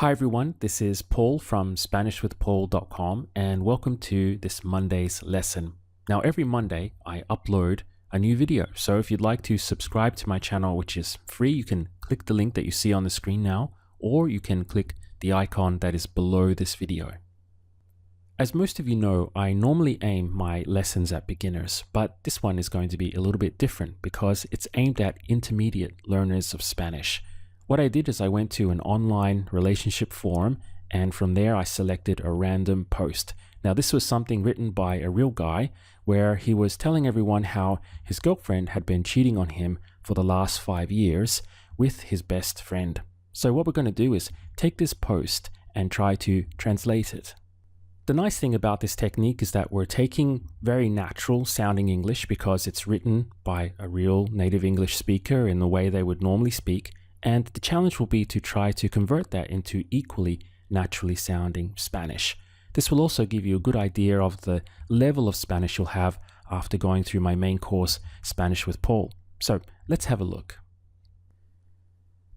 Hi everyone, this is Paul from SpanishWithPaul.com and welcome to this Monday's lesson. Now every Monday I upload a new video, so if you'd like to subscribe to my channel, which is free, you can click the link that you see on the screen now, or you can click the icon that is below this video. As most of you know, I normally aim my lessons at beginners, but this one is going to be a little bit different because it's aimed at intermediate learners of Spanish. What I did is I went to an online relationship forum, and from there I selected a random post. Now this was something written by a real guy where he was telling everyone how his girlfriend had been cheating on him for the last 5 years with his best friend. So what we're going to do is take this post and try to translate it. The nice thing about this technique is that we're taking very natural sounding English because it's written by a real native English speaker in the way they would normally speak. And the challenge will be to try to convert that into equally naturally sounding Spanish. This will also give you a good idea of the level of Spanish you'll have after going through my main course, Spanish with Paul. So let's have a look.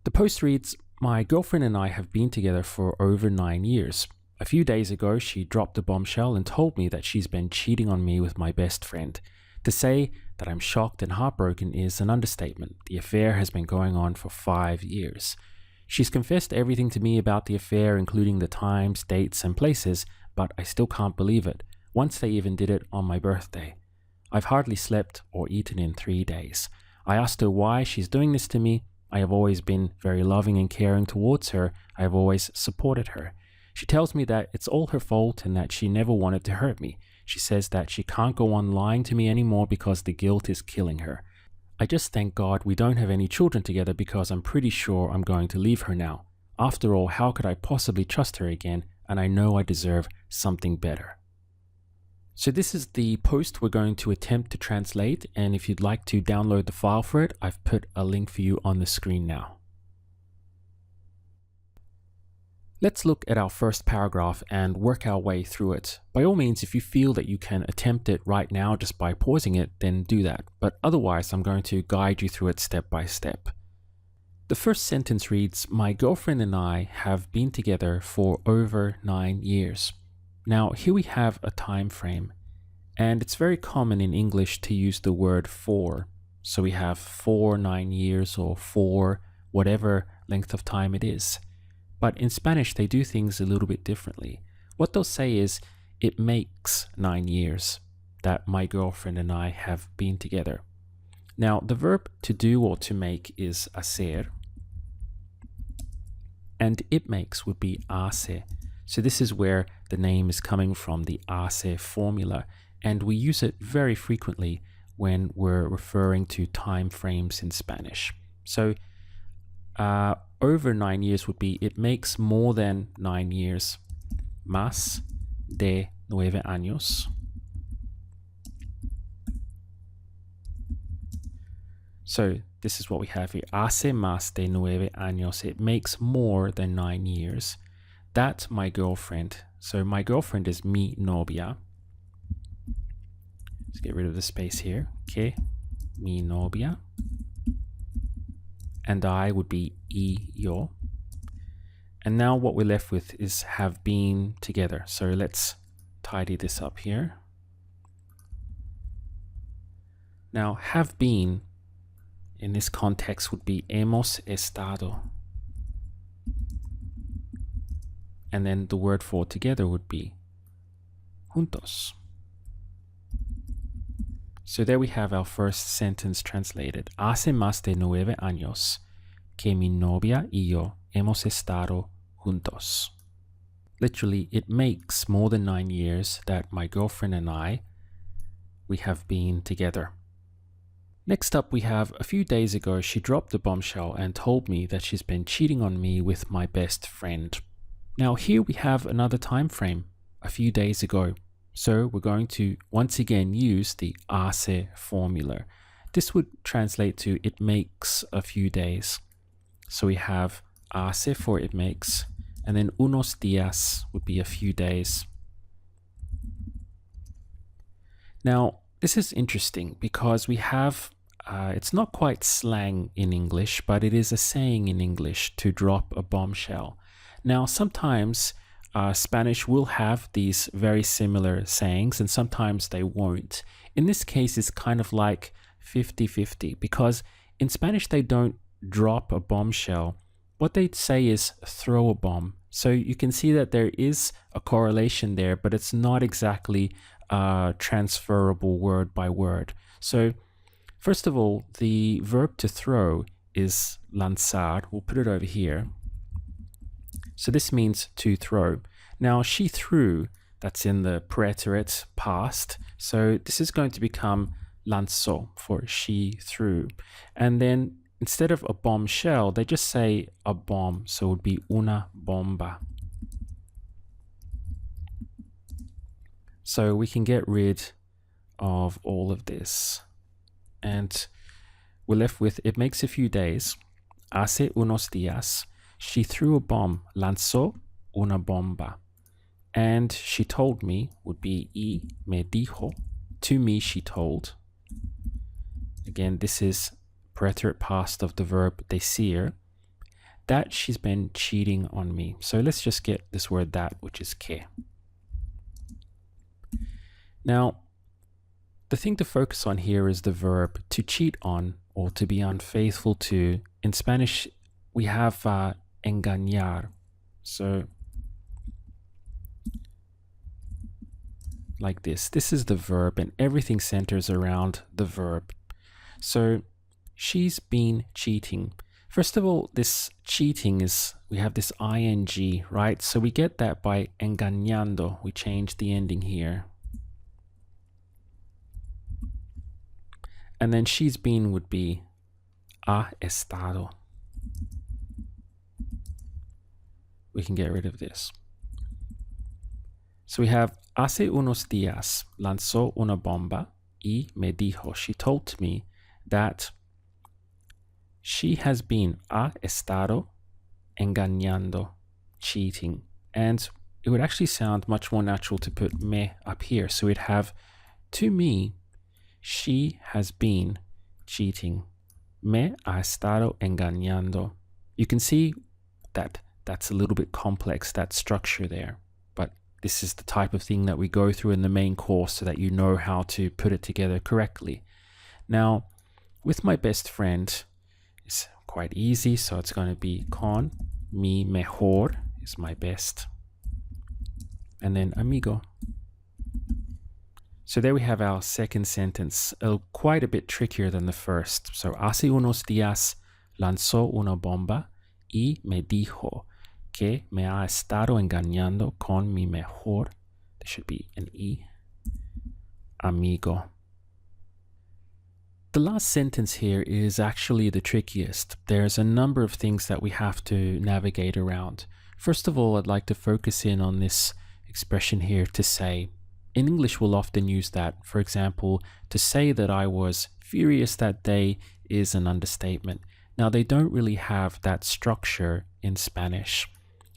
The post reads, "My girlfriend and I have been together for over 9 years. A few days ago, she dropped a bombshell and told me that she's been cheating on me with my best friend. To say that I'm shocked and heartbroken is an understatement. The affair has been going on for 5 years. She's confessed everything to me about the affair, including the times, dates, and places, but I still can't believe it. Once they even did it on my birthday. I've hardly slept or eaten in 3 days. I asked her why she's doing this to me. I have always been very loving and caring towards her. I have always supported her. She tells me that it's all her fault and that she never wanted to hurt me. She says that she can't go on lying to me anymore because the guilt is killing her. I just thank God we don't have any children together because I'm pretty sure I'm going to leave her now. After all, how could I possibly trust her again? And I know I deserve something better." So this is the post we're going to attempt to translate, and if you'd like to download the file for it, I've put a link for you on the screen now. Let's look at our first paragraph and work our way through it. By all means, if you feel that you can attempt it right now just by pausing it, then do that. But otherwise, I'm going to guide you through it step by step. The first sentence reads, "My girlfriend and I have been together for over 9 years." Now, here we have a time frame, and it's very common in English to use the word for. So we have for 9 years or for whatever length of time it is. But in Spanish, they do things a little bit differently. What they'll say is, it makes 9 years that my girlfriend and I have been together. Now, the verb to do or to make is hacer, and it makes would be hace. So this is where the name is coming from, the hace formula, and we use it very frequently when we're referring to time frames in Spanish. So, over 9 years would be, it makes more than 9 years. Más de 9 años. So this is what we have here. Hace más de 9 años. It makes more than 9 years. That my girlfriend. So my girlfriend is mi novia. Let's get rid of the space here. Que mi novia. And I would be y yo. And now what we're left with is have been together. So let's tidy this up here. Now have been in this context would be hemos estado. And then the word for together would be juntos. So there we have our first sentence translated. Hace más de 9 años que mi novia y yo hemos estado juntos. Literally, it makes more than 9 years that my girlfriend and we have been together. Next up, we have a few days ago, she dropped a bombshell and told me that she's been cheating on me with my best friend. Now here we have another time frame, a few days ago. So we're going to once again use the hace formula. This would translate to it makes a few days. So we have hace for it makes, and then unos días would be a few days. Now, this is interesting because we have, it's not quite slang in English, but it is a saying in English to drop a bombshell. Now, sometimes Spanish will have these very similar sayings and sometimes they won't. In this case, it's kind of like 50-50 because in Spanish, they don't drop a bombshell. What they'd say is throw a bomb. So you can see that there is a correlation there, but it's not exactly transferable word by word. So first of all, the verb to throw is lanzar. We'll put it over here. So this means to throw. Now she threw, that's in the preterite past. So this is going to become lanzó for she threw. And then instead of a bombshell, they just say a bomb. So it would be una bomba. So we can get rid of all of this. And we're left with, it makes a few days. Hace unos días, she threw a bomb. Lanzó una bomba. And she told me would be y me dijo. To me, she told. Again, this is preterite past of the verb decir, that she's been cheating on me. So let's just get this word that, which is que. Now, the thing to focus on here is the verb to cheat on or to be unfaithful to. In Spanish, we have engañar. So like this. This is the verb and everything centers around the verb. So she's been cheating. First of all, this cheating is, we have this ing, right? So we get that by engañando. We change the ending here. And then she's been would be ha estado. We can get rid of this. So we have hace unos días lanzó una bomba y me dijo, she told me that she has been ha estado engañando, cheating. And it would actually sound much more natural to put me up here. So we'd have, to me, she has been cheating. Me ha estado engañando. You can see that that's a little bit complex, that structure there. But this is the type of thing that we go through in the main course so that you know how to put it together correctly. Now, with my best friend, it's quite easy. So it's going to be con mi mejor is my best. And then amigo. So there we have our second sentence, quite a bit trickier than the first. So hace unos días lanzó una bomba y me dijo que me ha estado engañando con mi mejor, there should be an y, amigo. The last sentence here is actually the trickiest. There's a number of things that we have to navigate around. First of all, I'd like to focus in on this expression here to say. In English, we'll often use that. For example, to say that I was furious that day is an understatement. Now, they don't really have that structure in Spanish.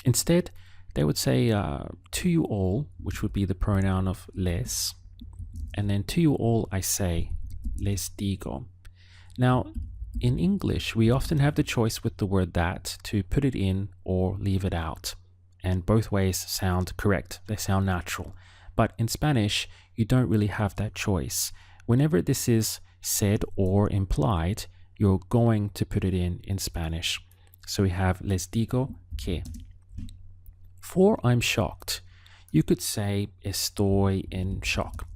Instead, they would say to you all, which would be the pronoun of les. And then to you all, I say, les digo. Now, in English, we often have the choice with the word that to put it in or leave it out. And both ways sound correct. They sound natural. But in Spanish, you don't really have that choice. Whenever this is said or implied, you're going to put it in Spanish. So we have les digo que. For I'm shocked, you could say estoy en shock.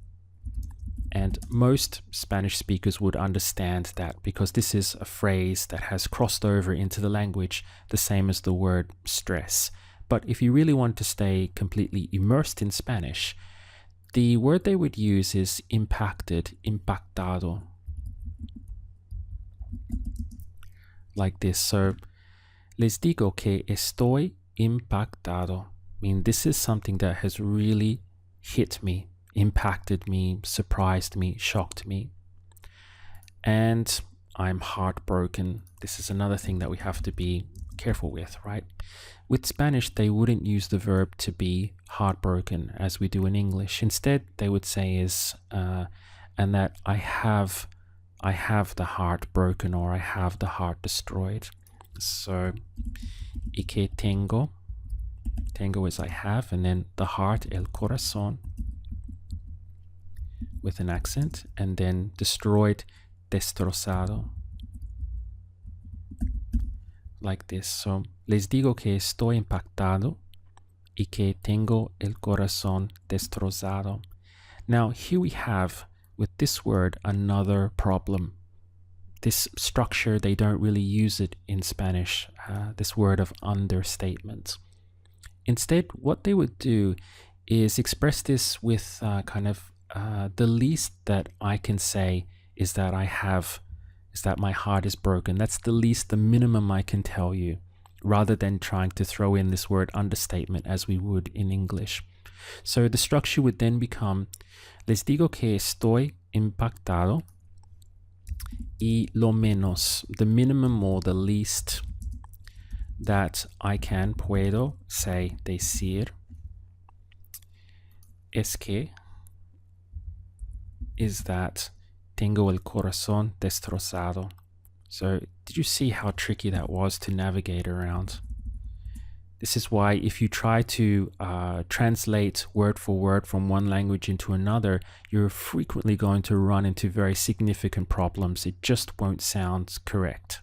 And most Spanish speakers would understand that because this is a phrase that has crossed over into the language, the same as the word stress. But if you really want to stay completely immersed in Spanish, the word they would use is impacted, impactado. Like this. So, les digo que estoy impactado. I mean, this is something that has really hit me, impacted me, surprised me, shocked me. And I'm heartbroken. This is another thing that we have to be careful with, right? With Spanish, they wouldn't use the verb to be heartbroken as we do in English. Instead, they would say is, and that I have the heart broken or I have the heart destroyed. So, y que tengo Tengo is I have, and then the heart, el corazón, with an accent, and then destroyed, destrozado, like this. So, les digo que estoy impactado y que tengo el corazón destrozado. Now, here we have, with this word, another problem. This structure, they don't really use it in Spanish, this word of understatement. Instead, what they would do is express this with the least that I can say is that my heart is broken. That's the least, the minimum I can tell you, rather than trying to throw in this word understatement as we would in English. So the structure would then become, les digo que estoy impactado, y lo menos, the minimum or the least that I can, puedo, say, decir, es que, is that tengo el corazón destrozado. So did you see how tricky that was to navigate around? This is why if you try to translate word for word from one language into another, you're frequently going to run into very significant problems. It just won't sound correct.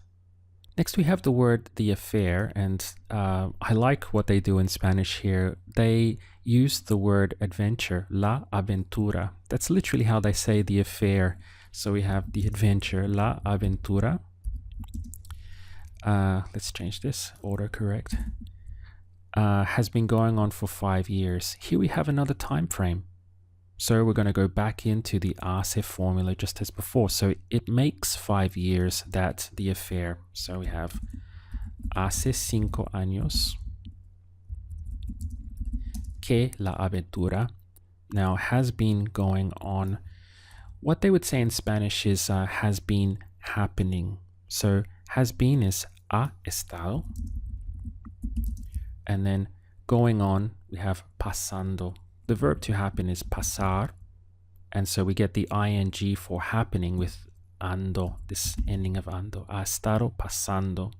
Next, we have the word the affair, and I like what they do in Spanish here. They use the word adventure, la aventura. That's literally how they say the affair. So we have the adventure, la aventura. Let's change this, autocorrect. Has been going on for 5 years. Here we have another time frame. So we're going to go back into the hace formula just as before. So it makes 5 years that the affair. So we have hace 5 años que la aventura now has been going on. What they would say in Spanish is has been happening. So has been is ha estado. And then going on, we have pasando. The verb to happen is pasar. And so we get the ing for happening with ando, this ending of ando. Ha estado pasando.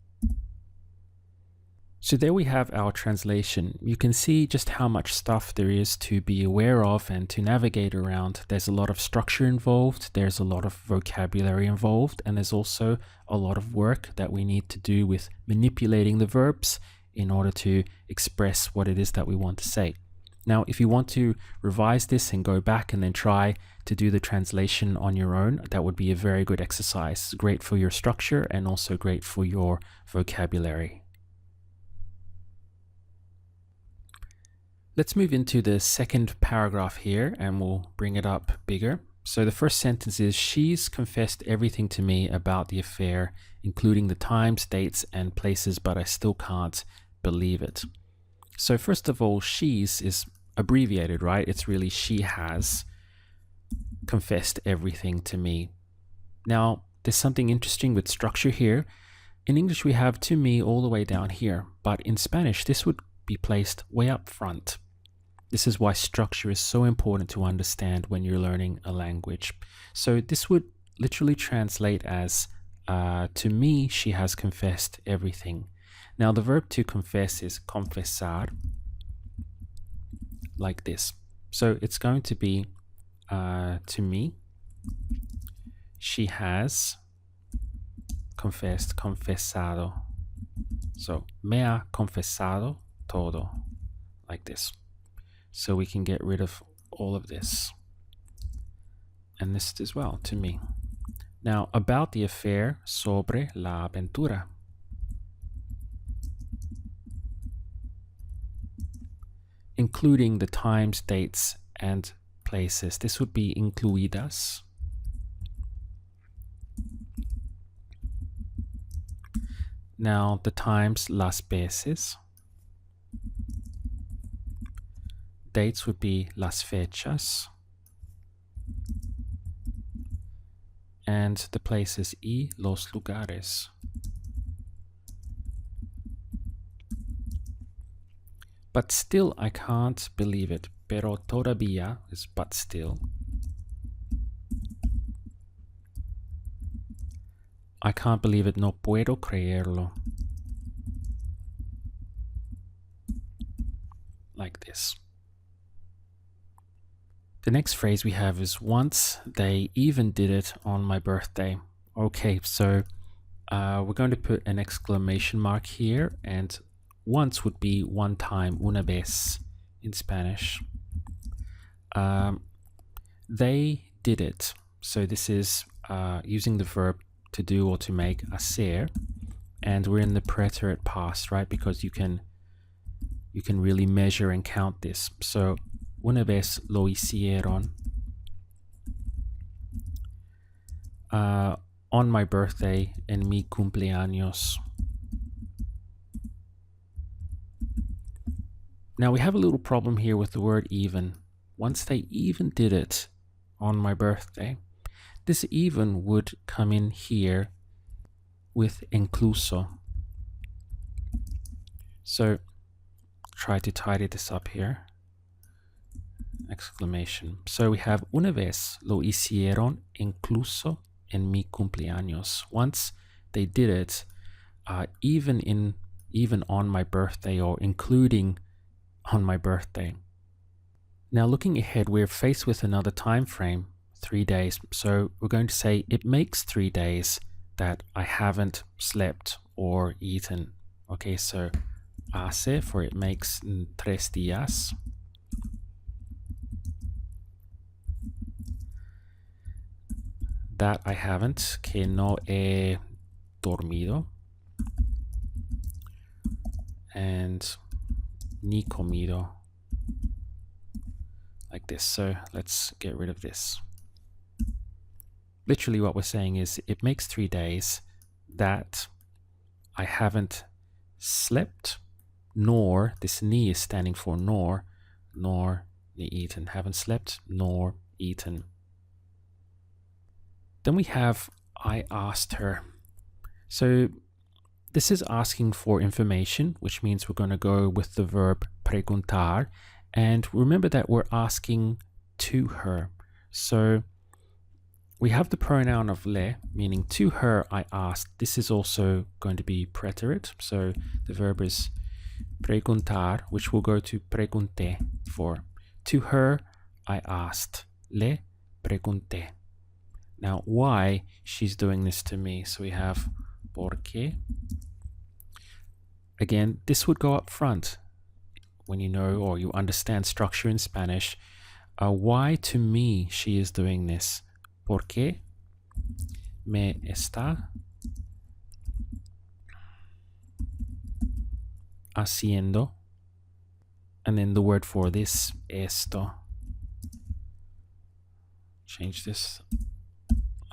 So there we have our translation. You can see just how much stuff there is to be aware of and to navigate around. There's a lot of structure involved. There's a lot of vocabulary involved. And there's also a lot of work that we need to do with manipulating the verbs in order to express what it is that we want to say. Now, if you want to revise this and go back and then try to do the translation on your own, that would be a very good exercise. Great for your structure and also great for your vocabulary. Let's move into the second paragraph here and we'll bring it up bigger. So the first sentence is, she's confessed everything to me about the affair, including the times, dates, and places, but I still can't believe it. So first of all, she's is abbreviated, right? It's really she has confessed everything to me. Now, there's something interesting with structure here. In English, we have to me all the way down here, but in Spanish, this would be placed way up front. This is why structure is so important to understand when you're learning a language. So this would literally translate as, to me, she has confessed everything. Now the verb to confess is confesar, like this. So it's going to be, to me, she has confessed, confesado. So me ha confesado todo, like this. So we can get rid of all of this. And this as well, to me. Now, about the affair, sobre la aventura. Including the times, dates, and places. This would be incluidas. Now, the times, las veces. Dates would be las fechas. And the places, y los lugares. But still, I can't believe it. Pero todavía is but still. I can't believe it. No puedo creerlo. like this. The next phrase we have is once they even did it on my birthday. Okay, so we're going to put an exclamation mark here, and once would be one time, una vez in Spanish. They did it. So this is using the verb to do or to make, hacer, and we're in the preterite past, right? Because you can really measure and count this. So una vez lo hicieron on my birthday, en mi cumpleaños. Now we have a little problem here with the word even. Once they even did it on my birthday, this even would come in here with incluso. So try to tidy this up here. Exclamation. So we have una vez lo hicieron incluso en mi cumpleaños. Once they did it, even on my birthday, or including on my birthday. Now looking ahead, we're faced with another time frame, 3 days. So we're going to say it makes 3 days that I haven't slept or eaten. Okay, so hace for it makes 3 días. That I haven't, que no he dormido. And ni comido. Like this. So let's get rid of this. Literally what we're saying is it makes 3 days that I haven't slept, nor, this ni is standing for nor ni eaten. Haven't slept nor eaten. Then we have I asked her. So this is asking for information, which means we're going to go with the verb preguntar. And remember that we're asking to her. So we have the pronoun of le, meaning to her I asked. This is also going to be preterite. So the verb is preguntar, which will go to pregunté for. To her I asked. Le pregunté. Now, why she's doing this to me? So we have por qué. Again, this would go up front when you know or you understand structure in Spanish. Why to me she is doing this? ¿Por qué me está haciendo? And then the word for this, esto. Change this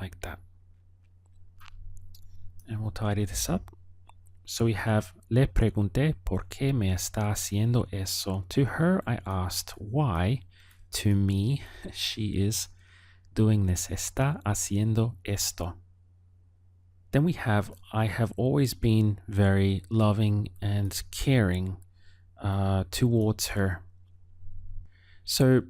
like that. And we'll tidy this up. So we have, le pregunté por qué me está haciendo eso. To her I asked why. To me she is doing this. Está haciendo esto. Then we have, I have always been very loving and caring towards her. So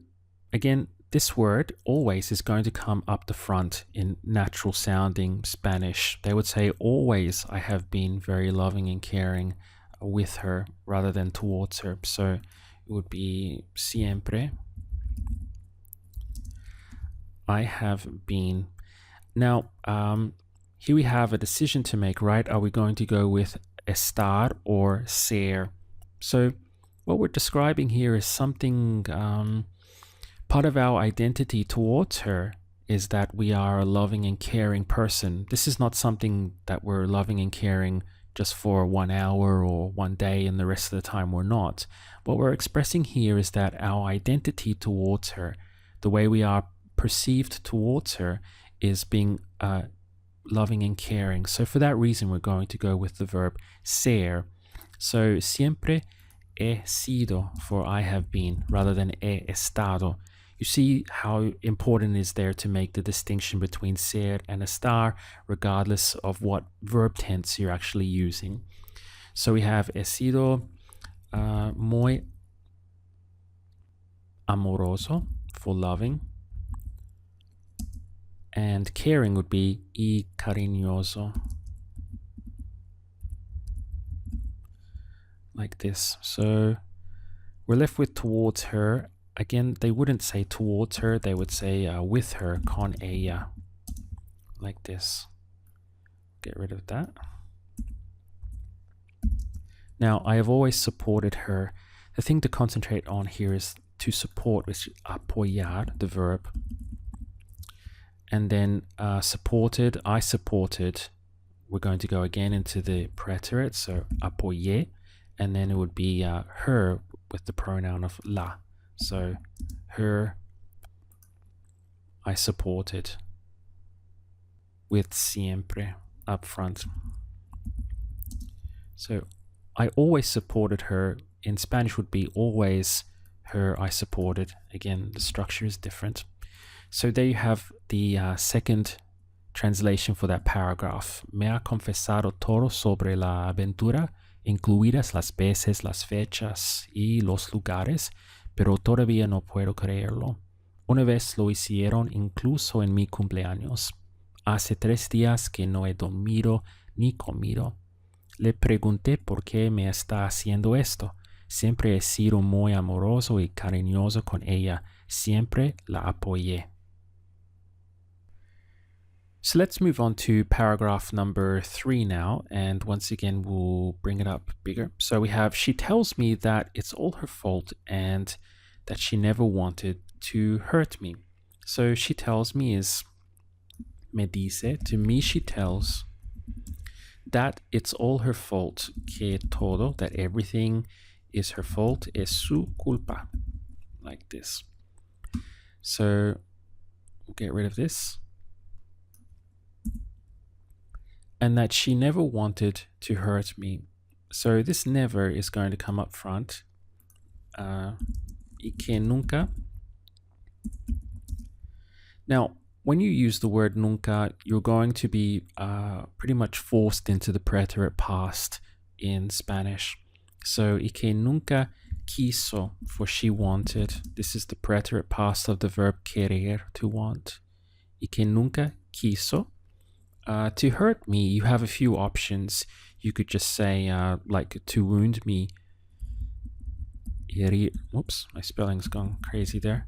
again, this word always is going to come up the front in natural sounding Spanish. They would say always I have been very loving and caring with her rather than towards her. So it would be siempre. I have been. Now, here we have a decision to make, right? Are we going to go with estar or ser? So what we're describing here is something, part of our identity towards her is that we are a loving and caring person. This is not something that we're loving and caring just for 1 hour or 1 day and the rest of the time we're not. What we're expressing here is that our identity towards her, the way we are perceived towards her, is being loving and caring. So for that reason, we're going to go with the verb ser. So siempre he sido for I have been rather than he estado. You see how important it is there to make the distinction between ser and estar, regardless of what verb tense you're actually using. So we have he sido muy amoroso for loving. And caring would be y cariñoso. Like this. So We're left with towards her. Again, they wouldn't say towards her, they would say with her, con ella, like this. Get rid of that. Now, I have always supported her. The thing to concentrate on here is to support, which is apoyar, the verb. And then supported, I supported. We're going to go again into the preterite, so apoyé, and then it would be her with the pronoun of la. So her, I supported, with siempre up front. So I always supported her. In Spanish would be always her, I supported. Again, the structure is different. So there you have the second translation for that paragraph. Me ha confesado todo sobre la aventura, incluidas las veces, las fechas y los lugares, pero todavía no puedo creerlo. Una vez lo hicieron incluso en mi cumpleaños. Hace 3 días que no he dormido ni comido. Le pregunté por qué me está haciendo esto. Siempre he sido muy amoroso y cariñoso con ella. Siempre la apoyé. So let's move on to paragraph number 3 now, and once again we'll bring it up bigger. So we have, she tells me that it's all her fault and that she never wanted to hurt me. So she tells me is me dice, to me she tells that it's all her fault, que todo, that everything is her fault, es su culpa, like this. So we'll get rid of this. And that she never wanted to hurt me. So this never is going to come up front. Y que nunca. Now, when you use the word nunca, you're going to be pretty much forced into the preterite past in Spanish. So, y que nunca quiso, for she wanted. This is the preterite past of the verb querer, to want. Y que nunca quiso. To hurt me, you have a few options. You could just say, like, to wound me. Whoops, my spelling's gone crazy there.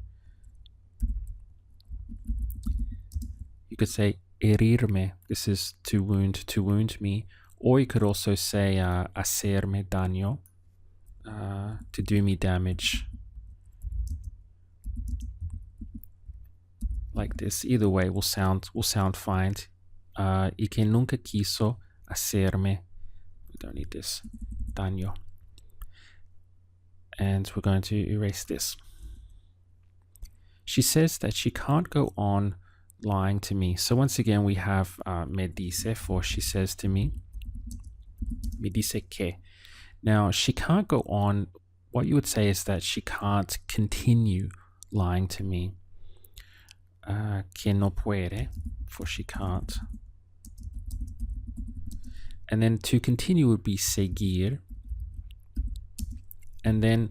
You could say herirme. This is to wound me. Or you could also say hacerme daño, to do me damage. Like this. Either way will sound fine. Y que nunca quiso hacerme. We don't need this. Daño. And we're going to erase this. She says that she can't go on lying to me. So once again, we have me dice, for she says to me. Me dice que. Now, she can't go on. What you would say is that she can't continue lying to me. Que no puede, for she can't. And then to continue would be seguir. And then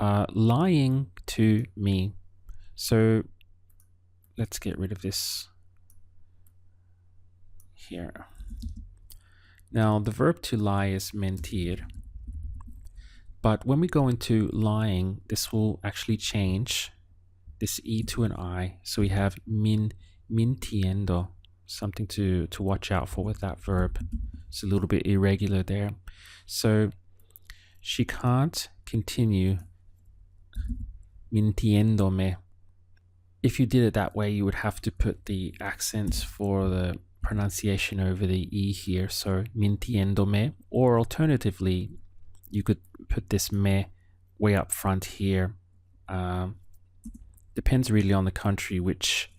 lying to me. So let's get rid of this here. Now, the verb to lie is mentir. But when we go into lying, this will actually change this E to an I. So we have mintiendo, something to watch out for with that verb. It's a little bit irregular there. So she can't continue mintiéndome. If you did it that way, you would have to put the accent for the pronunciation over the E here. So mintiéndome, or alternatively, you could put this me way up front here. Depends really on the country which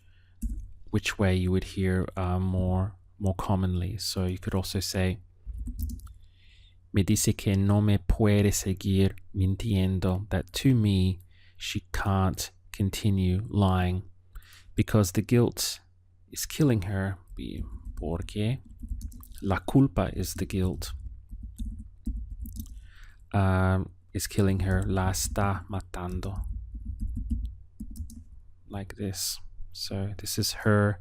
way you would hear more commonly. So you could also say, me dice que no me puede seguir mintiendo, that to me she can't continue lying because the guilt is killing her. Porque la culpa is the guilt. Is killing her. La está matando. Like this. So this is her.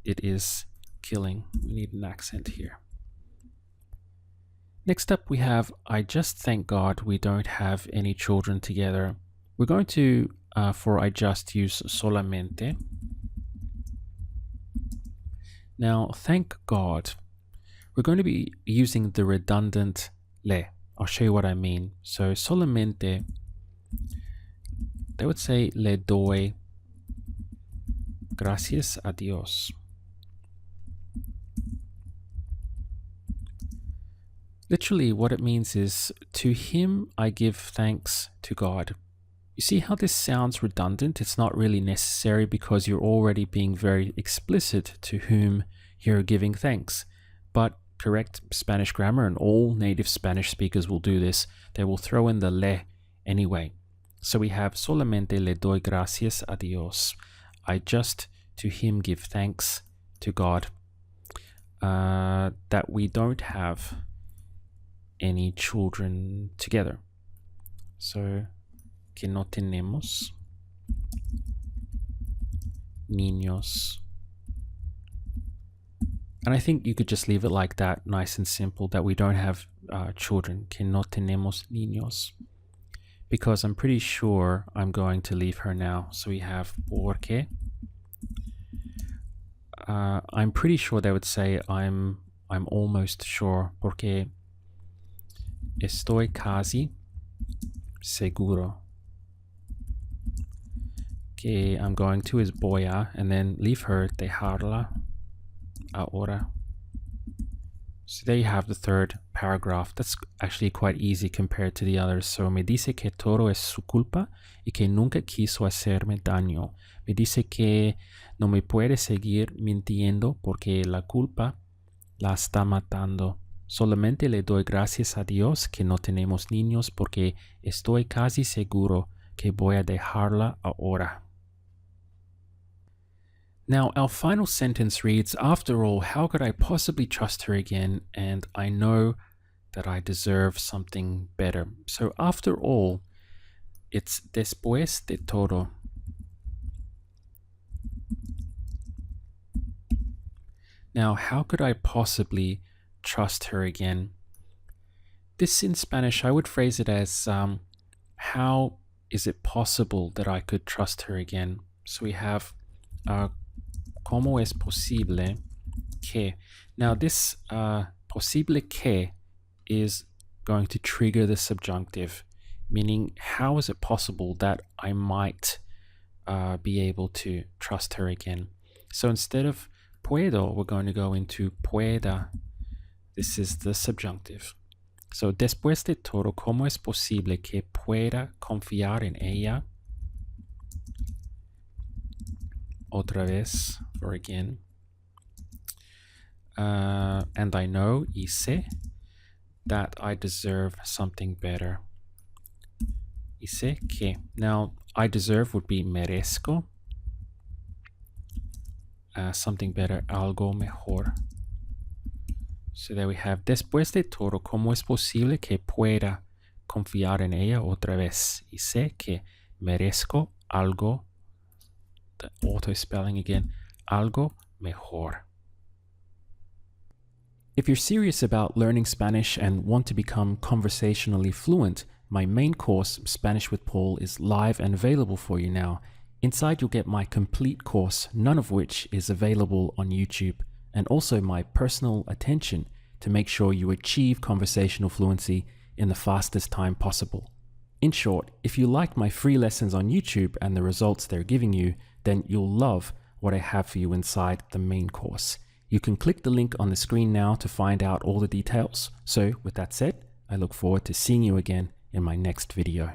It is killing. We need an accent here. Next up we have, I just thank God we don't have any children together. We're going to, for I just, use solamente. Now, thank God, we're going to be using the redundant le. I'll show you what I mean. So solamente, they would say le doy gracias a Dios. Literally, what it means is, to him I give thanks to God. You see how this sounds redundant? It's not really necessary because you're already being very explicit to whom you're giving thanks. But correct Spanish grammar, and all native Spanish speakers will do this, they will throw in the le anyway. So we have solamente le doy gracias a Dios. I just to him give thanks to God that we don't have any children together. So que no tenemos niños. And I think you could just leave it like that, nice and simple, that we don't have children. Que no tenemos niños. Because I'm pretty sure I'm going to leave her now. So we have porque. I'm pretty sure they would say I'm almost sure. Porque estoy casi seguro que I'm going to is voy a, and then leave her, dejarla ahora. So there you have the third paragraph. That's actually quite easy compared to the others. So me dice que todo es su culpa y que nunca quiso hacerme daño. Me dice que no me puede seguir mintiendo porque la culpa la está matando. Solamente le doy gracias a Dios que no tenemos niños porque estoy casi seguro que voy a dejarla ahora. Now, our final sentence reads, after all, how could I possibly trust her again? And I know that I deserve something better. So after all, it's después de todo. Now, how could I possibly trust her again? This in Spanish, I would phrase it as, how is it possible that I could trust her again? So we have, ¿cómo es posible que? Now this posible que is going to trigger the subjunctive, meaning how is it possible that I might be able to trust her again? So instead of puedo, we're going to go into pueda. This is the subjunctive. So después de todo, ¿cómo es posible que pueda confiar en ella? Otra vez, or again. And I know, y sé, that I deserve something better. Y sé que. Now, I deserve would be merezco. Something better, algo mejor. So there we have, después de todo, ¿cómo es posible que pueda confiar en ella otra vez? Y sé que merezco algo, the auto spelling again, algo mejor. If you're serious about learning Spanish and want to become conversationally fluent, my main course, Spanish with Paul, is live and available for you now. Inside you'll get my complete course, none of which is available on YouTube, and also my personal attention to make sure you achieve conversational fluency in the fastest time possible. In short, if you liked my free lessons on YouTube and the results they're giving you, then you'll love what I have for you inside the main course. You can click the link on the screen now to find out all the details. So with that said, I look forward to seeing you again in my next video.